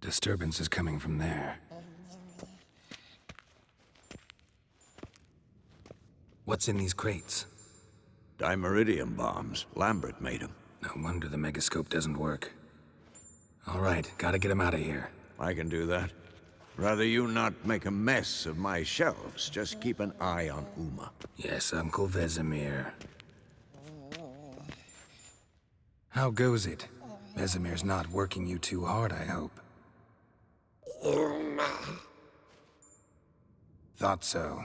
Disturbance is coming from there. What's in these crates? Dimeridium bombs. Lambert made them. No wonder the megascope doesn't work. All right, gotta get him out of here. I can do that. Rather you not make a mess of my shelves. Just keep an eye on Uma. Yes, Uncle Vesemir. How goes it? Vesemir's not working you too hard, I hope. Thought so.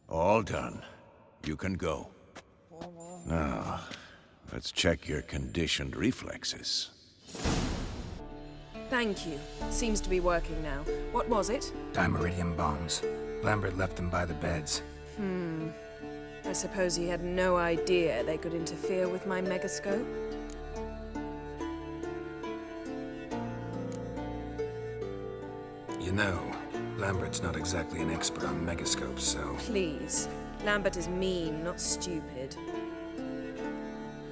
All done. You can go. Now, let's check your conditioned reflexes. Thank you. Seems to be working now. What was it? Dimeridium bombs. Lambert left them by the beds. I suppose he had no idea they could interfere with my megascope? You know, Lambert's not exactly an expert on megascopes, so... Please. Lambert is mean, not stupid.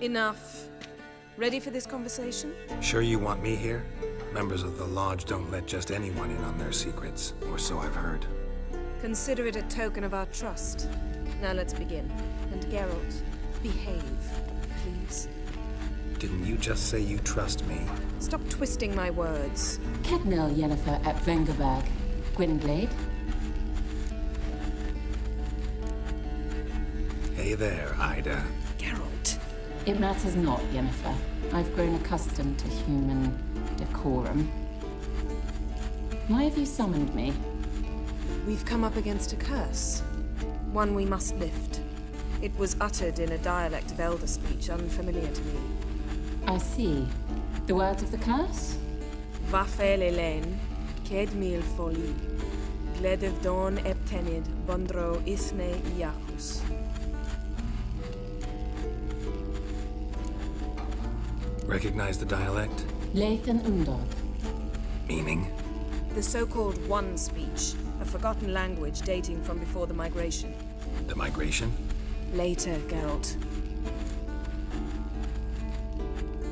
Enough. Ready for this conversation? Sure you want me here? Members of the Lodge don't let just anyone in on their secrets, or so I've heard. Consider it a token of our trust. Now let's begin. And Geralt, behave, please. Didn't you just say you trust me? Stop twisting my words. Kednel Yennefer at Vengerberg. Gwynblade. Hey there, Ida. Geralt. It matters not, Yennefer. I've grown accustomed to human decorum. Why have you summoned me? We've come up against a curse. One we must lift. It was uttered in a dialect of Elder speech unfamiliar to me. I see. The words of the curse? Vafel Elaine, Ked mil foli, Gledev don eptenid, Bondro isne iacus. Recognize the dialect? Lathan Undod. Meaning? The so-called One speech, a forgotten language dating from before the migration. The migration? Later, Geralt.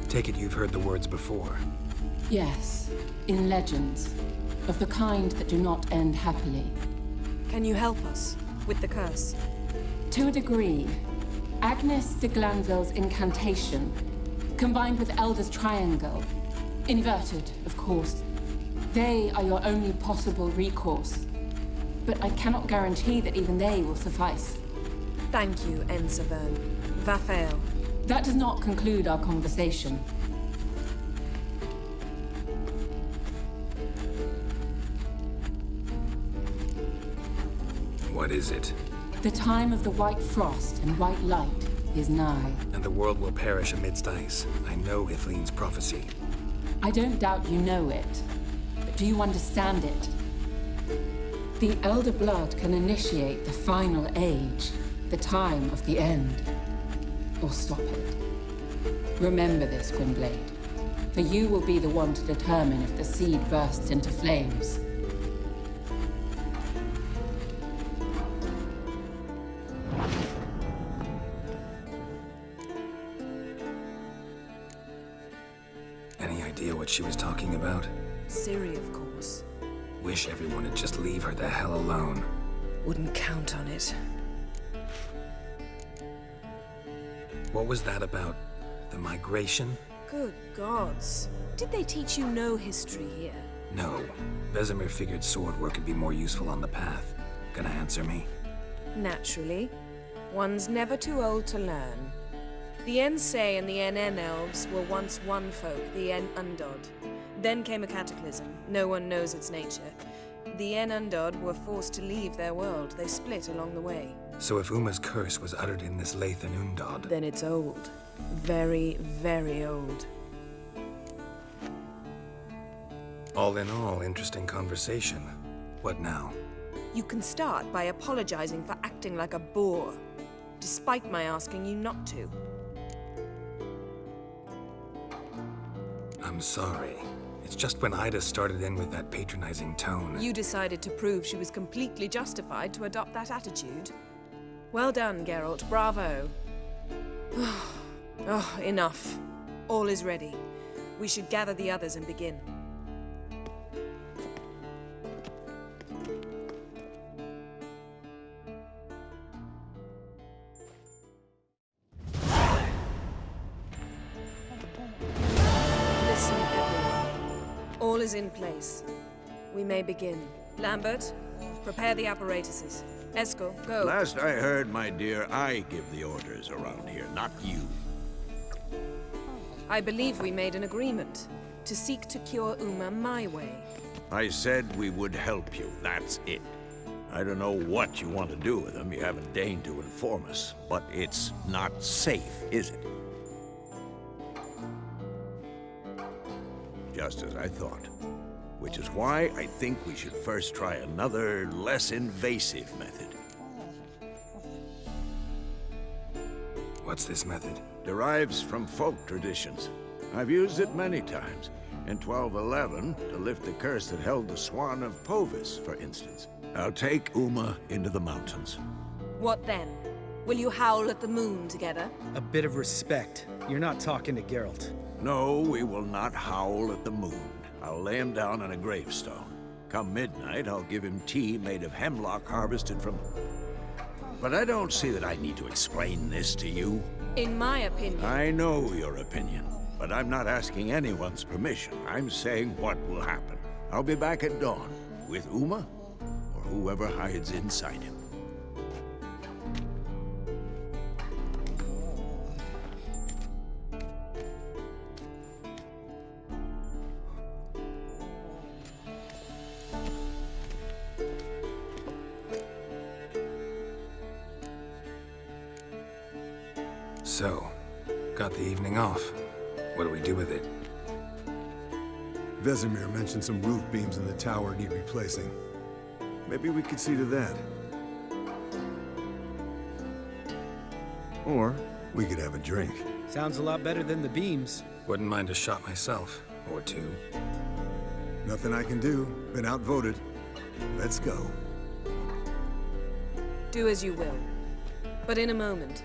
Take it you've heard the words before. Yes, in legends. Of the kind that do not end happily. Can you help us with the curse? To a degree, Agnes de Glanville's incantation, combined with Elder's triangle, inverted, of course. They are your only possible recourse. But I cannot guarantee that even they will suffice. Thank you, Ensavern. Vafel. That does not conclude our conversation. What is it? The time of the white frost and white light is nigh. And the world will perish amidst ice. I know Ithleen's prophecy. I don't doubt you know it, but do you understand it? The Elder Blood can initiate the final age, the time of the end, or stop it. Remember this, Gwynblade, for you will be the one to determine if the seed bursts into flames. Any idea what she was talking about? Ciri, of course. Wish everyone would just leave her the hell alone. Wouldn't count on it. What was that about? The migration? Good gods. Did they teach you no history here? No. Vesemir figured sword work could be more useful on the path. Gonna answer me? Naturally. One's never too old to learn. The Ensei and the NN elves were once one folk, the En Undod. Then came a cataclysm. No one knows its nature. The En Undod were forced to leave their world. They split along the way. So if Uma's curse was uttered in this Lathan Undod... Then it's old. Very, very old. All in all, interesting conversation. What now? You can start by apologizing for acting like a boor, despite my asking you not to. I'm sorry. It's just when Ida started in with that patronizing tone. You decided to prove she was completely justified to adopt that attitude. Well done, Geralt. Bravo. Oh, enough. All is ready. We should gather the others and begin. Listen, everyone. All is in place. We may begin. Lambert, prepare the apparatuses. Eskel, go. Last I heard, my dear, I give the orders around here, not you. I believe we made an agreement to seek to cure Uma my way. I said we would help you, that's it. I don't know what you want to do with them, you haven't deigned to inform us, but it's not safe, is it? Just as I thought. Which is why I think we should first try another, less invasive method. What's this method? Derives from folk traditions. I've used it many times. In 1211, to lift the curse that held the Swan of Povis, for instance. I'll take Uma into the mountains. What then? Will you howl at the moon together? A bit of respect. You're not talking to Geralt. No, we will not howl at the moon. I'll lay him down on a gravestone. Come midnight, I'll give him tea made of hemlock harvested from... But I don't see that I need to explain this to you. In my opinion... I know your opinion, but I'm not asking anyone's permission. I'm saying what will happen. I'll be back at dawn, with Uma, or whoever hides inside him. So, got the evening off. What do we do with it? Vesemir mentioned some roof beams in the tower need replacing. Maybe we could see to that. Or we could have a drink. Sounds a lot better than the beams. Wouldn't mind a shot myself. Or two. Nothing I can do. Been outvoted. Let's go. Do as you will. But in a moment,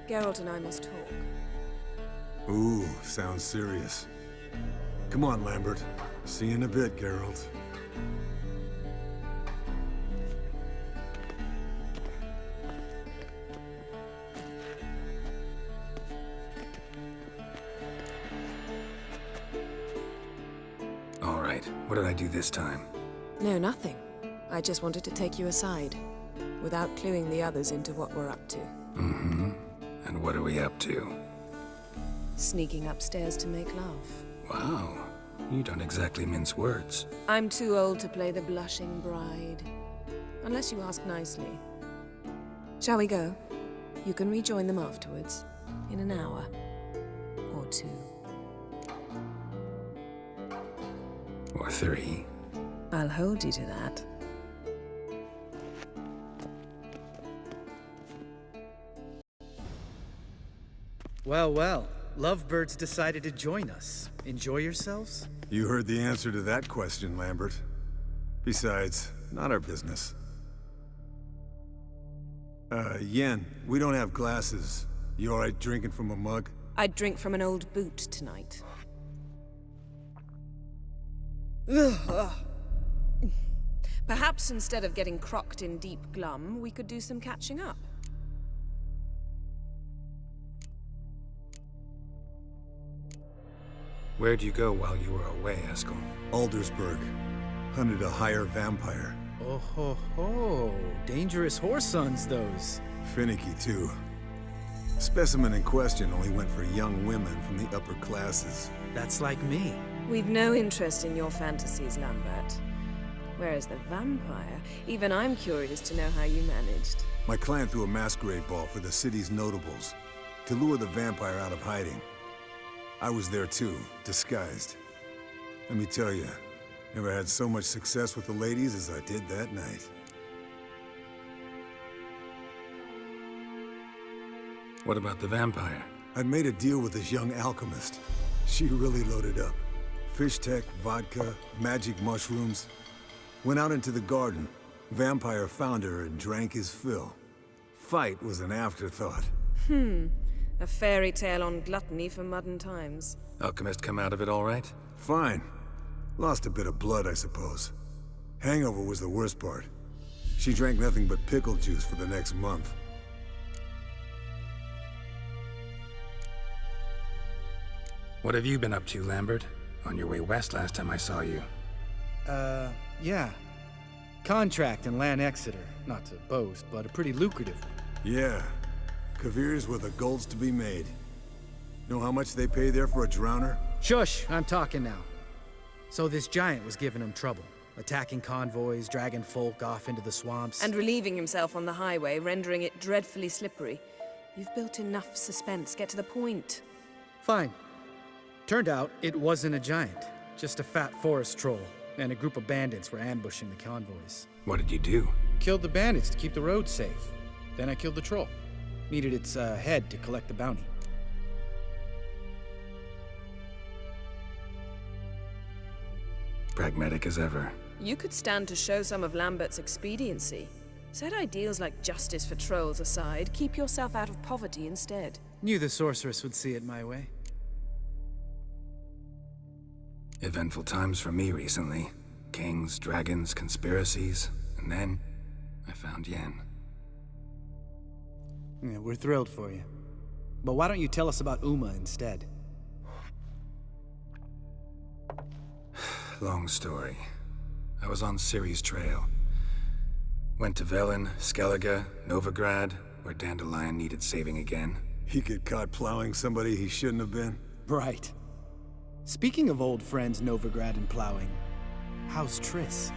Geralt and I must talk. Ooh, sounds serious. Come on, Lambert. See you in a bit, Geralt. All right, what did I do this time? No, nothing. I just wanted to take you aside, without cluing the others into what we're up to. Mm-hmm. And what are we up to? Sneaking upstairs to make love. Wow, you don't exactly mince words. I'm too old to play the blushing bride. Unless you ask nicely. Shall we go? You can rejoin them afterwards. In an hour. Or two. Or three. I'll hold you to that. Well, well. Lovebirds decided to join us. Enjoy yourselves? You heard the answer to that question, Lambert. Besides, not our business. Yen, we don't have glasses. You alright drinking from a mug? I'd drink from an old boot tonight. Perhaps instead of getting crocked in deep glum, we could do some catching up. Where'd you go while you were away, Eskel? Aldersburg. Hunted a higher vampire. Oh ho ho. Dangerous whoresons, those. Finicky, too. Specimen in question only went for young women from the upper classes. That's like me. We've no interest in your fantasies, Lambert. Whereas the vampire, even I'm curious to know how you managed. My clan threw a masquerade ball for the city's notables to lure the vampire out of hiding. I was there too, disguised. Let me tell you, never had so much success with the ladies as I did that night. What about the vampire? I'd made a deal with this young alchemist. She really loaded up. fish tech, vodka, magic mushrooms. Went out into the garden. Vampire found her and drank his fill. Fight was an afterthought. A fairy tale on gluttony for modern times. Alchemist come out of it all right? Fine. Lost a bit of blood, I suppose. Hangover was the worst part. She drank nothing but pickle juice for the next month. What have you been up to, Lambert? On your way west last time I saw you. Yeah. Contract in Lan Exeter. Not to boast, but a pretty lucrative one. Yeah. Kavir's were the golds to be made. Know how much they pay there for a drowner? Shush, I'm talking now. So this giant was giving him trouble. Attacking convoys, dragging folk off into the swamps. And relieving himself on the highway, rendering it dreadfully slippery. You've built enough suspense. Get to the point. Fine. Turned out it wasn't a giant. Just a fat forest troll. And a group of bandits were ambushing the convoys. What did you do? Killed the bandits to keep the road safe. Then I killed the troll. Needed its head to collect the bounty. Pragmatic as ever. You could stand to show some of Lambert's expediency. Set ideals like justice for trolls aside, keep yourself out of poverty instead. Knew the sorceress would see it my way. Eventful times for me recently. Kings, dragons, conspiracies, and then I found Yen. Yeah, we're thrilled for you. But why don't you tell us about Uma instead? Long story. I was on Ciri's trail. Went to Velen, Skellige, Novigrad, where Dandelion needed saving again. He get caught plowing somebody he shouldn't have been? Right. Speaking of old friends Novigrad and plowing, how's Triss?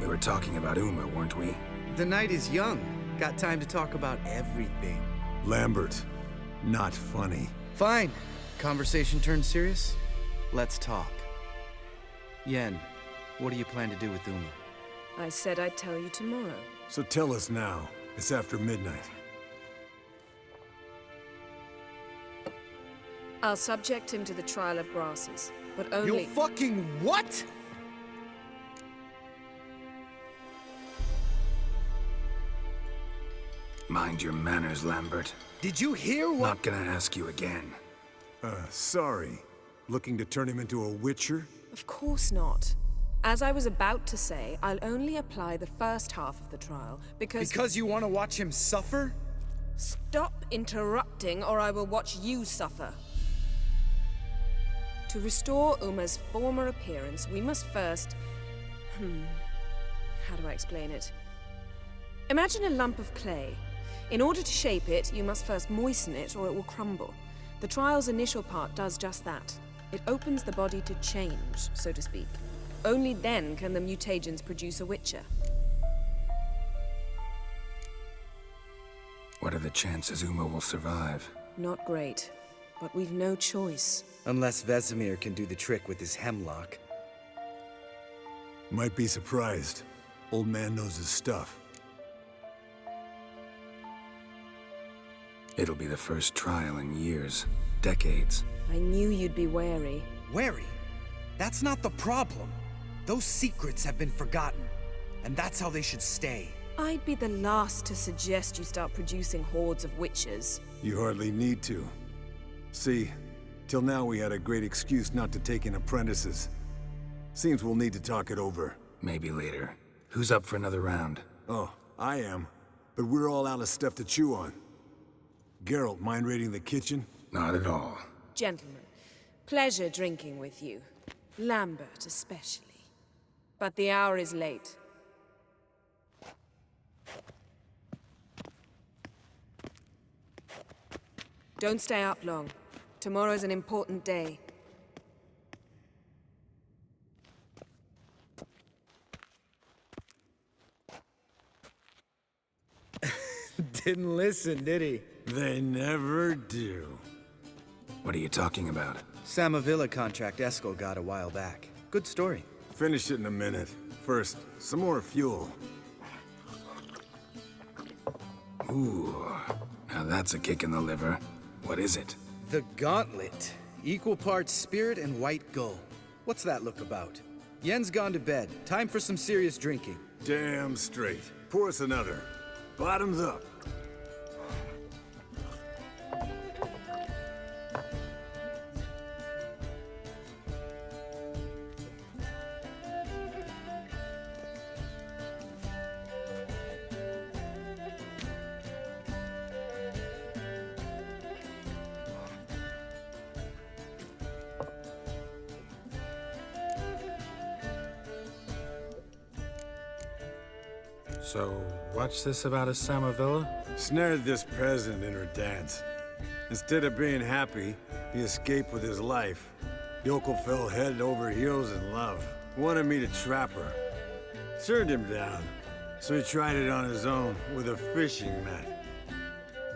We were talking about Uma, weren't we? The night is young. Got time to talk about everything. Lambert, not funny. Fine. Conversation turned serious? Let's talk. Yen, what do you plan to do with Uma? I said I'd tell you tomorrow. So tell us now. It's after midnight. I'll subject him to the trial of grasses, but only— You fucking what? Mind your manners, Lambert. Did you hear what— Not gonna ask you again. Sorry. Looking to turn him into a witcher? Of course not. As I was about to say, I'll only apply the first half of the trial, because— Because you want to watch him suffer? Stop interrupting, or I will watch you suffer. To restore Uma's former appearance, we must first— how do I explain it? Imagine a lump of clay. In order to shape it, you must first moisten it, or it will crumble. The trial's initial part does just that. It opens the body to change, so to speak. Only then can the mutagens produce a witcher. What are the chances Uma will survive? Not great, but we've no choice. Unless Vesemir can do the trick with his hemlock. Might be surprised. Old man knows his stuff. It'll be the first trial in years, decades. I knew you'd be wary. Wary? That's not the problem. Those secrets have been forgotten, and that's how they should stay. I'd be the last to suggest you start producing hordes of witches. You hardly need to. See, till now we had a great excuse not to take in apprentices. Seems we'll need to talk it over. Maybe later. Who's up for another round? Oh, I am. But we're all out of stuff to chew on. Geralt, mind raiding the kitchen? Not at all. Gentlemen, pleasure drinking with you. Lambert especially. But the hour is late. Don't stay up long. Tomorrow's an important day. Didn't listen, did he? They never do. What are you talking about? Samavilla contract Eskel got a while back. Good story. Finish it in a minute. First, some more fuel. Ooh, now that's a kick in the liver. What is it? The Gauntlet. Equal parts spirit and white gull. What's that look about? Yen's gone to bed. Time for some serious drinking. Damn straight. Pour us another. Bottoms up. So, what's this about a Samavilla? Snared this peasant in her dance. Instead of being happy, he escaped with his life. Yoko fell head over heels in love. Wanted me to trap her. Turned him down. So he tried it on his own with a fishing net.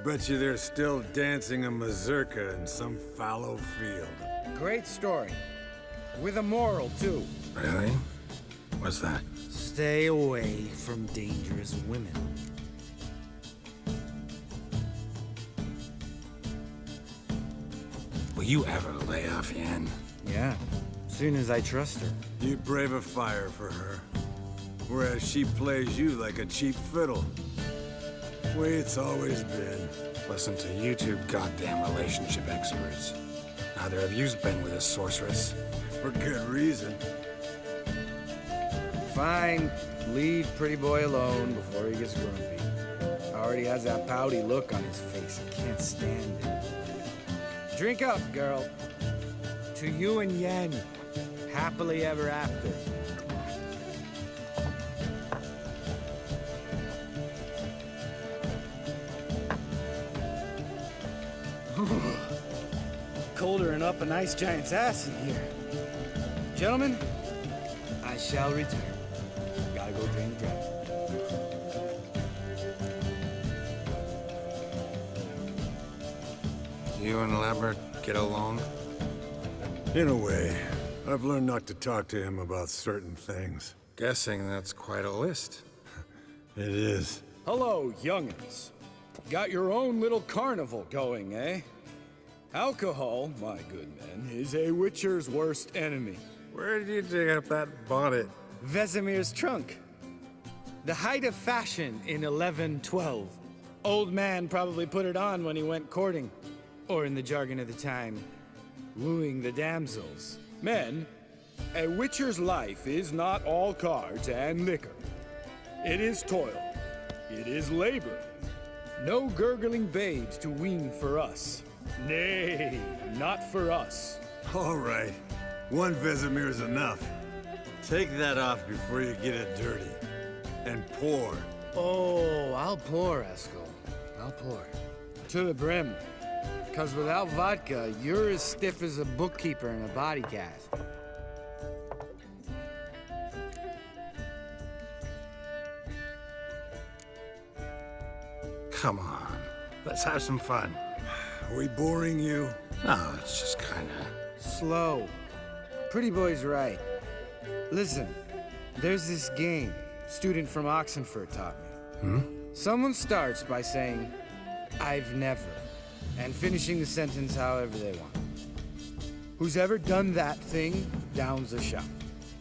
Bet you they're still dancing a mazurka in some fallow field. Great story. With a moral, too. Really? What's that? Stay away from dangerous women. Will you ever lay off Yen? Yeah, soon as I trust her. You brave a fire for her. Whereas she plays you like a cheap fiddle. Way it's always been. Listen to you two goddamn relationship experts. Neither of you's been with a sorceress. For good reason. Fine, leave pretty boy alone before he gets grumpy. Already has that pouty look on his face. I can't stand it. Drink up, girl. To you and Yen. Happily ever after. Colder and up a nice giant's ass in here. Gentlemen, I shall return. Gotta go drain the dragon. You and Lambert get along? In a way. I've learned not to talk to him about certain things. Guessing that's quite a list. It is. Hello, young'uns. Got your own little carnival going, eh? Alcohol, my good men, is a witcher's worst enemy. Where did you dig up that bonnet? Vesemir's trunk. The height of fashion in 1112. Old man probably put it on when he went courting. Or in the jargon of the time, wooing the damsels. Men, a witcher's life is not all cards and liquor. It is toil. It is labor. No gurgling babes to wean for us. Nay, not for us. All right. One Vesemir's enough. Take that off before you get it dirty. And pour. Oh, I'll pour, Eskel. I'll pour. To the brim. Because without vodka, you're as stiff as a bookkeeper in a body cast. Come on, let's have some fun. Are we boring you? No, it's just kinda... Slow. Pretty boy's right. Listen, there's this game student from Oxenford taught me. Someone starts by saying, I've never, and finishing the sentence however they want. Who's ever done that thing downs a shot.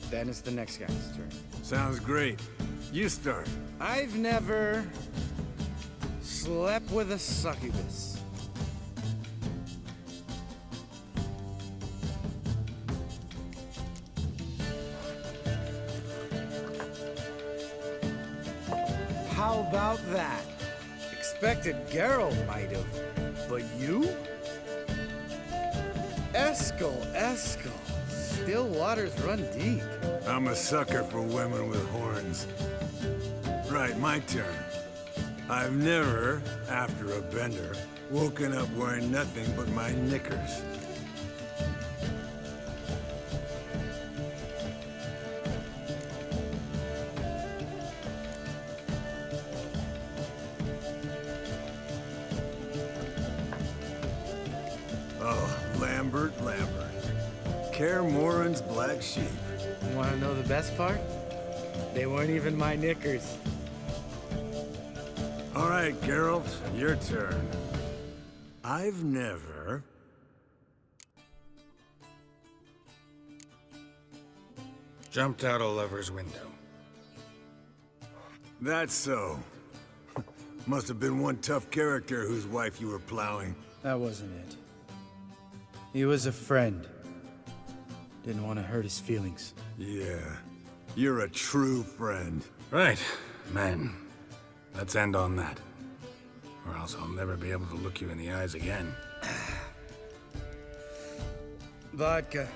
Then it's the next guy's turn. Sounds great. You start. I've never slept with a succubus. How about that? Expected Geralt might have, but you? Eskel. Still waters run deep. I'm a sucker for women with horns. Right, my turn. I've never, after a bender, woken up wearing nothing but my knickers. Oh, Lambert. Kaer Morhen's black sheep. Want to know the best part? They weren't even my knickers. All right, Geralt, your turn. I've never... Jumped out a lover's window. That's so. Must have been one tough character whose wife you were plowing. That wasn't it. He was a friend. Didn't want to hurt his feelings. Yeah, you're a true friend. Right, man. Let's end on that. Or else I'll never be able to look you in the eyes again. Vodka.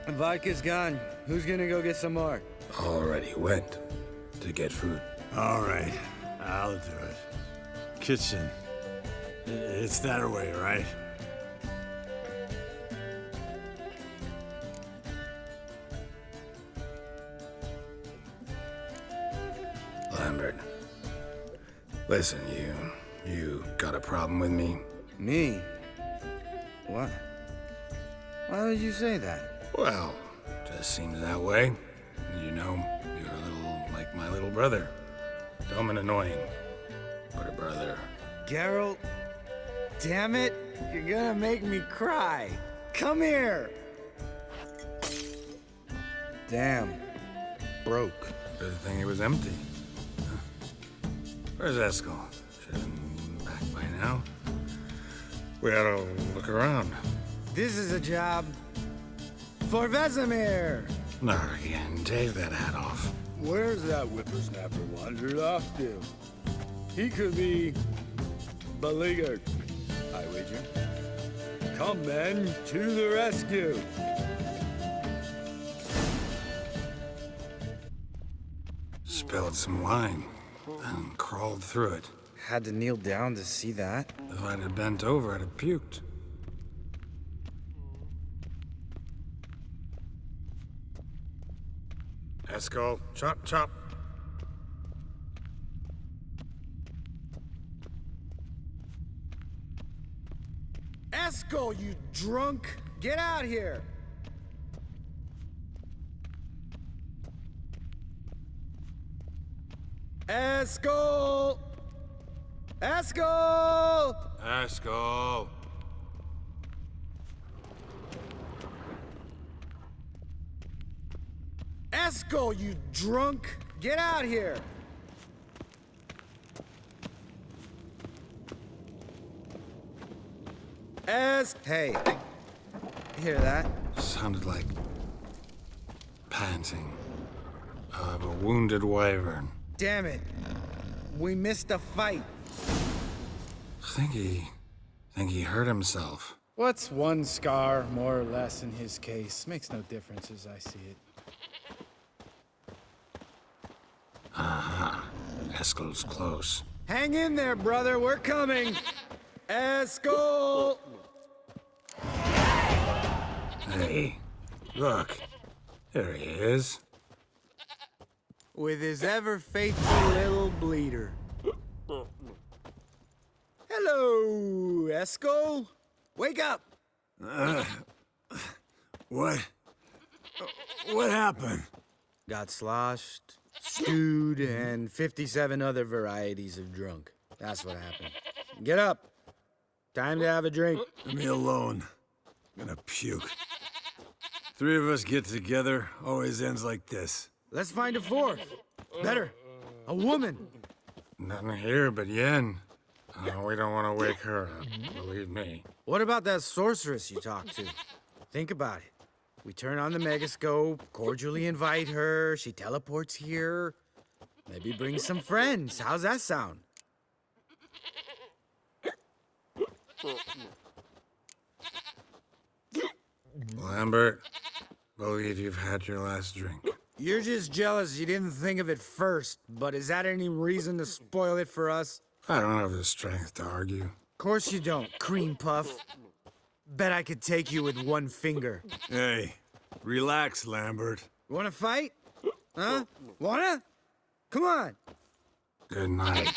Vodka's gone. Who's gonna go get some more? Already went to get food. All right, I'll do it. Kitchen. It's that way, right? Lambert. Listen, you got a problem with me? Me? What? Why would you say that? Well, just seems that way. You know, you're a little like my little brother. Dumb and annoying, but a brother. Geralt, damn it, you're gonna make me cry. Come here. Damn, broke. Good thing it was empty. Huh. Where's Eskel? Should have been back by now. We ought to look around. This is a job for Vesemir. Not again. Take that hat off. Where's that whippersnapper wandered off to? He could be beleaguered, I wager. Come, men, to the rescue. Spilled some wine and crawled through it. Had to kneel down to see that. If I'd have bent over, I'd have puked. Eskel, chop, chop. Eskel, you drunk! Get out here! Eskel! Eskel! Eskel. Eskel, you drunk! Get out here! Hey, hear that? Sounded like panting of a wounded wyvern. Damn it. We missed a fight. Think he hurt himself. What's one scar, more or less, in his case? Makes no difference as I see it. Eskel's close. Hang in there, brother. We're coming. Eskel! Hey, look. There he is. With his ever faithful little bleeder. Hello, Eskel. Wake up. What? What happened? Got sloshed, stewed, and 57 other varieties of drunk. That's what happened. Get up. Time to have a drink. Leave me alone. I'm gonna puke. Three of us get together, always ends like this. Let's find a fourth. Better. A woman. Nothing here but Yen. We don't want to wake her up, believe me. What about that sorceress you talked to? Think about it. We turn on the megascope, cordially invite her, she teleports here. Maybe bring some friends. How's that sound? Lambert, believe you've had your last drink. You're just jealous you didn't think of it first, but is that any reason to spoil it for us? I don't have the strength to argue. Course you don't, cream puff. Bet I could take you with one finger. Hey, relax, Lambert. Wanna fight? Huh? Wanna? Come on. Good night.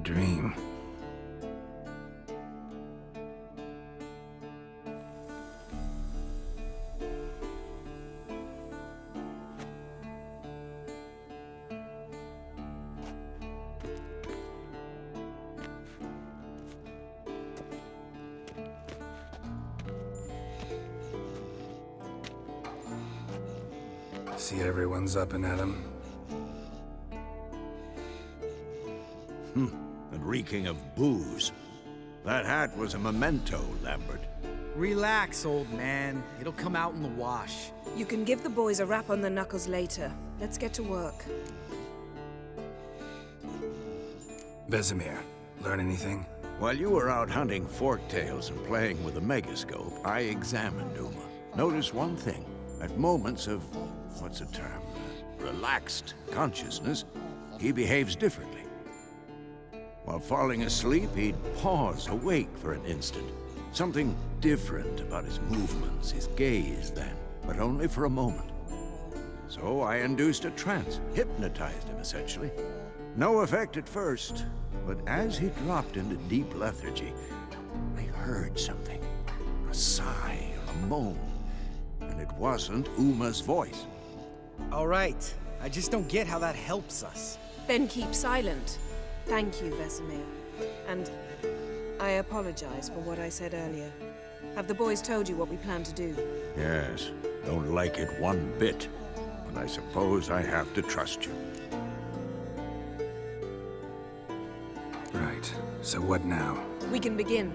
dream. See everyone's up and at 'em. And reeking of booze. That hat was a memento, Lambert. Relax, old man. It'll come out in the wash. You can give the boys a rap on the knuckles later. Let's get to work. Vesemir, learn anything? While you were out hunting forktails and playing with a megascope, I examined Uma. Noticed one thing. At moments of, what's the term, relaxed consciousness, he behaves differently. While falling asleep, he'd pause, awake for an instant. Something different about his movements, his gaze then, but only for a moment. So I induced a trance, hypnotized him essentially. No effect at first, but as he dropped into deep lethargy, I heard something. A sigh, a moan. And it wasn't Uma's voice. All right. I just don't get how that helps us. Then keep silent. Thank you, Vesemir. And I apologize for what I said earlier. Have the boys told you what we plan to do? Yes, don't like it one bit. But I suppose I have to trust you. Right. So what now? We can begin.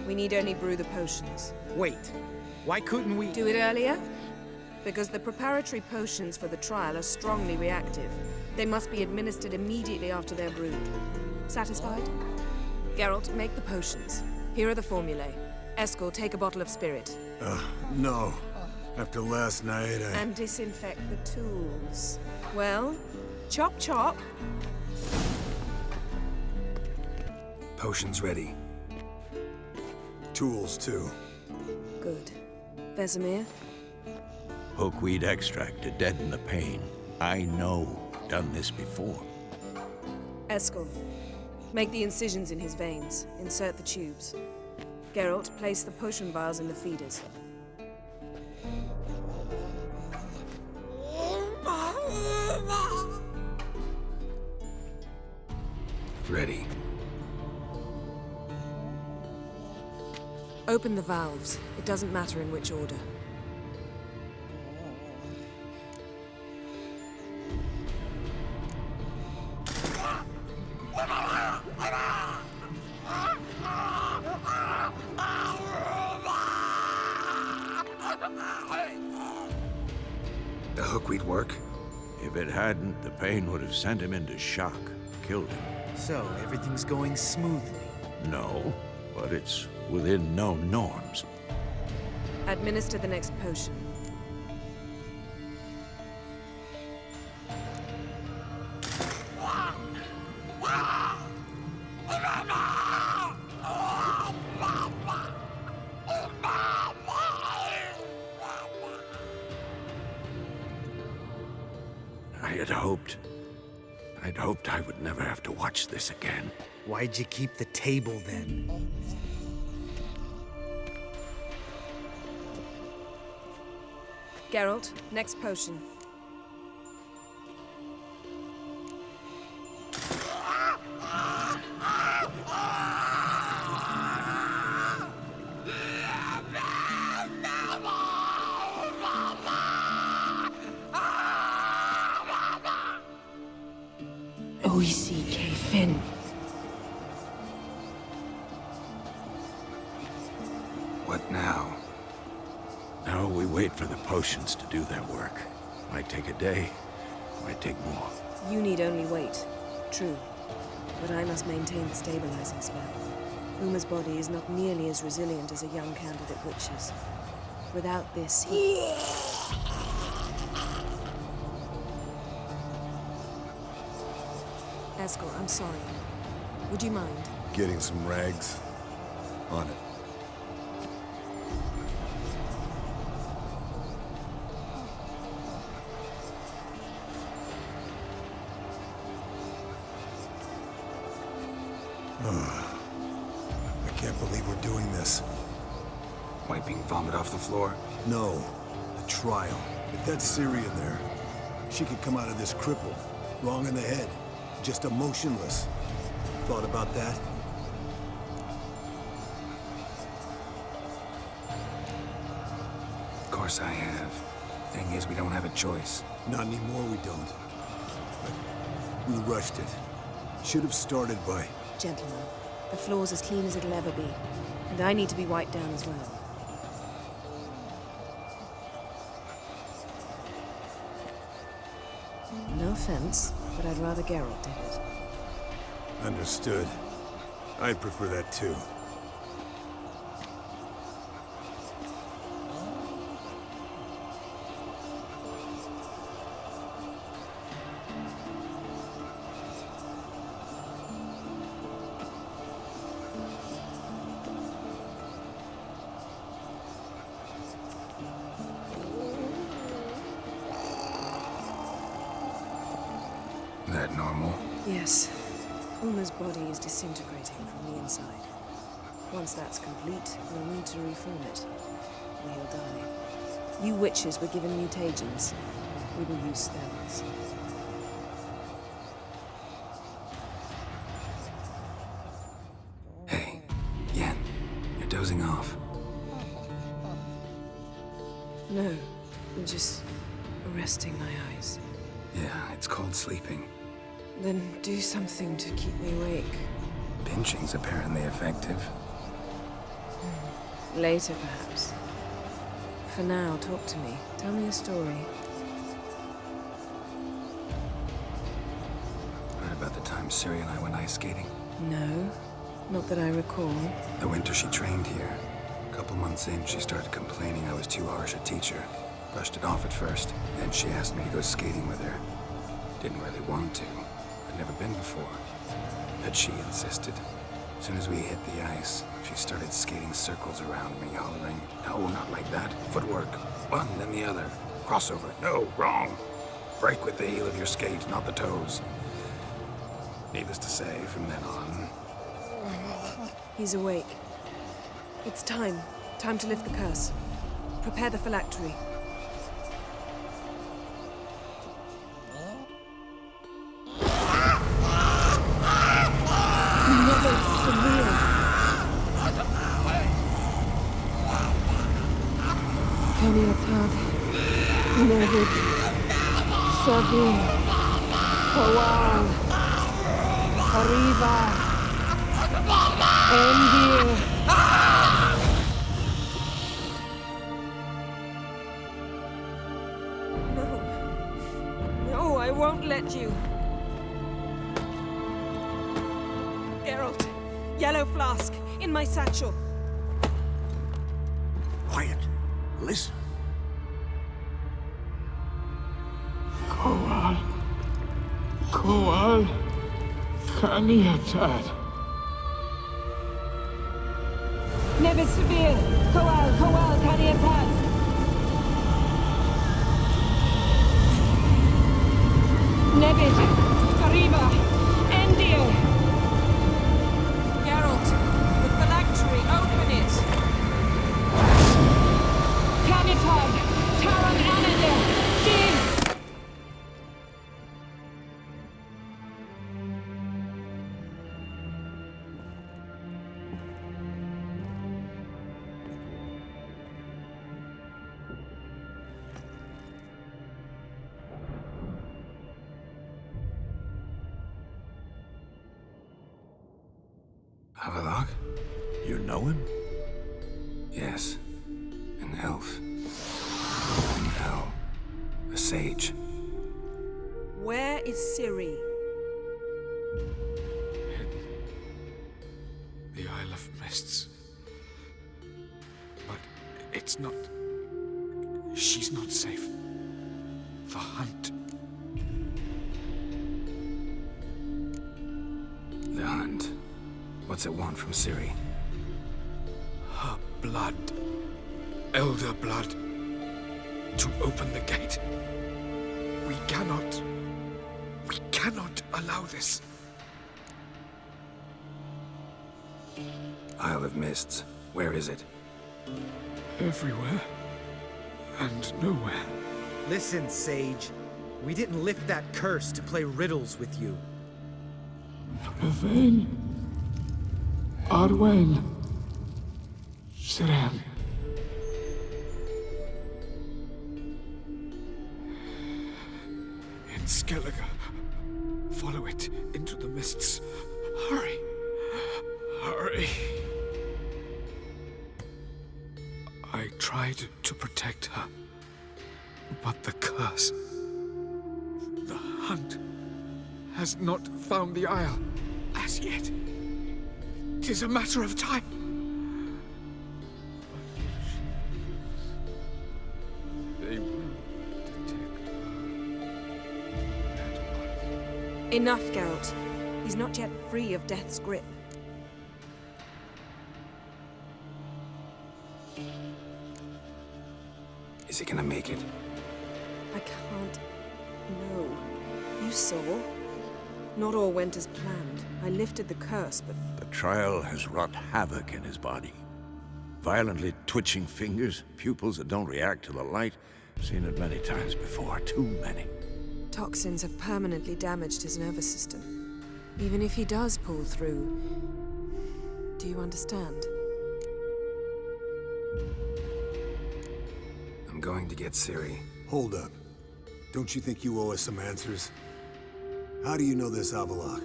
We need only brew the potions. Wait. Why couldn't we... Do it earlier? Because the preparatory potions for the trial are strongly reactive. They must be administered immediately after they're brewed. Satisfied? Geralt, make the potions. Here are the formulae. Eskel, take a bottle of spirit. No. After last night, And disinfect the tools. Well, chop chop. Potions ready. Tools, too. Good. Vesemir? Hookweed extract to deaden the pain. I know. Done this before. Eskel, make the incisions in his veins. Insert the tubes. Geralt, place the potion vials in the feeders. Ready. Open the valves. It doesn't matter in which order. The hookweed work? If it hadn't, the pain would have sent him into shock, killed him. So, everything's going smoothly. No, but it's within known norms. Administer the next potion. I'd hoped I would never have to watch this again. Why'd you keep the table then? Geralt, next potion. O-E-C-K, Finn. What now? Now we wait for the potions to do their work. Might take a day, might take more. You need only wait. True. But I must maintain the stabilizing spell. Uma's body is not nearly as resilient as a young candidate witch's. Without this, he... Eskel, I'm sorry. Would you mind? Getting some rags. On it. I can't believe we're doing this. Wiping vomit off the floor? No, the trial. If that's Ciri in there, she could come out of this crippled, wrong in the head, just emotionless. Thought about that? Of course I have. Thing is, we don't have a choice. Not anymore, we don't. But we rushed it. Should have started by... Gentlemen, the floor's as clean as it'll ever be. And I need to be wiped down as well. No offense, but I'd rather Geralt did it. Understood. I'd prefer that too. That normal? Yes. Uma's body is disintegrating from the inside. Once that's complete, we'll need to reform it. Or he'll die. You witches were given mutagens. We will use spells. Hey, Yen, you're dozing off. No, I'm just resting my eyes. Yeah, it's called sleeping. Then do something to keep me awake. Pinching's apparently effective. Later, perhaps. For now, talk to me. Tell me a story. Heard about the time Ciri and I went ice skating? No, not that I recall. The winter she trained here. A couple months in, she started complaining I was too harsh a teacher. Brushed it off at first, then she asked me to go skating with her. Didn't really want to. I'd never been before. But she insisted. As soon as we hit the ice, she started skating circles around me, hollering, "No, not like that. Footwork. One, then the other. Crossover. No, wrong. Break with the heel of your skate, not the toes." Needless to say, from then on... He's awake. It's time. Time to lift the curse. Prepare the phylactery. Kaniatad, Nevid, Savi, Kowal, Arriva, Endir. No, I won't let you. Geralt, yellow flask, in my satchel. Quiet. Listen. Kowal, Kaniatad. Nevid Severe, Kowal, Kaniatad. Nevid, Arriva, Endir. Geralt, the phylactery, open it. Kaniatad, Taran Anandir, Diz. Havelock? You know him? Yes. An elf. An elf. A sage. Where is Ciri? The Isle of Mists. But it's not... She's not safe. The hunt. The hunt. What's it want from Ciri? Her blood. Elder blood. To open the gate. We cannot allow this. Isle of Mists. Where is it? Everywhere. And nowhere. Listen, Sage. We didn't lift that curse to play riddles with you. Yvain. Arwen. Siren. In Skellige. Follow it into the mists. Hurry. Hurry. I tried to protect her. But the curse. The hunt has not found the Isle as yet. 'Tis a matter of time. They will detect her. Enough, Geralt. He's not yet free of death's grip. Is he gonna make it? I can't. No. You saw? Not all went as planned. I lifted the curse, but The trial has wrought havoc in his body. Violently twitching fingers, pupils that don't react to the light. Seen it many times before, too many. toxins have permanently damaged his nervous system. Even if he does pull through, do you understand? I'm going to get Ciri. Hold up. Don't you think you owe us some answers? How do you know this Avallac'h?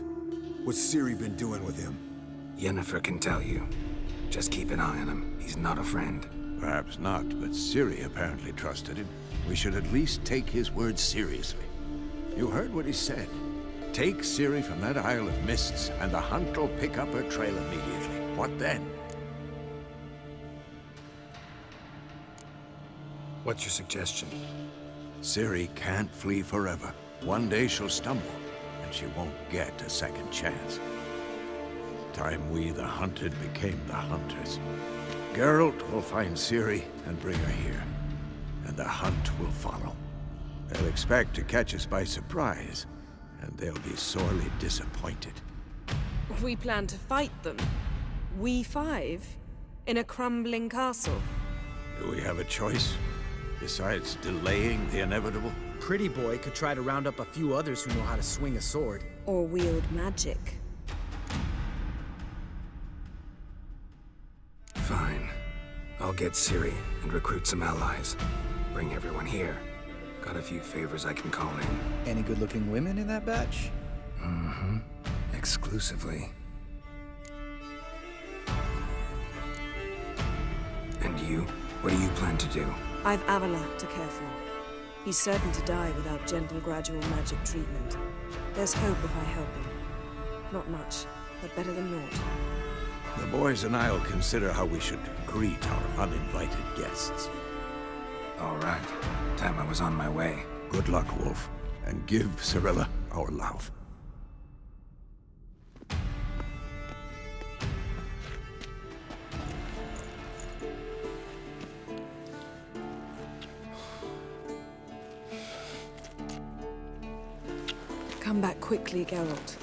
What's Ciri been doing with him? Yennefer can tell you. Just keep an eye on him. He's not a friend. Perhaps not, but Ciri apparently trusted him. We should at least take his words seriously. You heard what he said. Take Ciri from that Isle of Mists, and the hunt will pick up her trail immediately. What then? What's your suggestion? Ciri can't flee forever. One day she'll stumble, and she won't get a second chance. Time we, the hunted, became the hunters. Geralt will find Ciri and bring her here, and the hunt will follow. They'll expect to catch us by surprise, and they'll be sorely disappointed. We plan to fight them. We five? In a crumbling castle? Do we have a choice? Besides delaying the inevitable? Pretty Boy could try to round up a few others who know how to swing a sword. Or wield magic? Fine. I'll get Ciri and recruit some allies. Bring everyone here. Got a few favors I can call in. Any good-looking women in that batch? Mm-hmm. Exclusively. And you? What do you plan to do? I've Avallac'h to care for. He's certain to die without gentle, gradual magic treatment. There's hope if I help him. Not much, but better than naught. The boys and I'll consider how we should greet our uninvited guests. All right. Time I was on my way. Good luck, Wolf, and give Cirilla our love. Come back quickly, Geralt.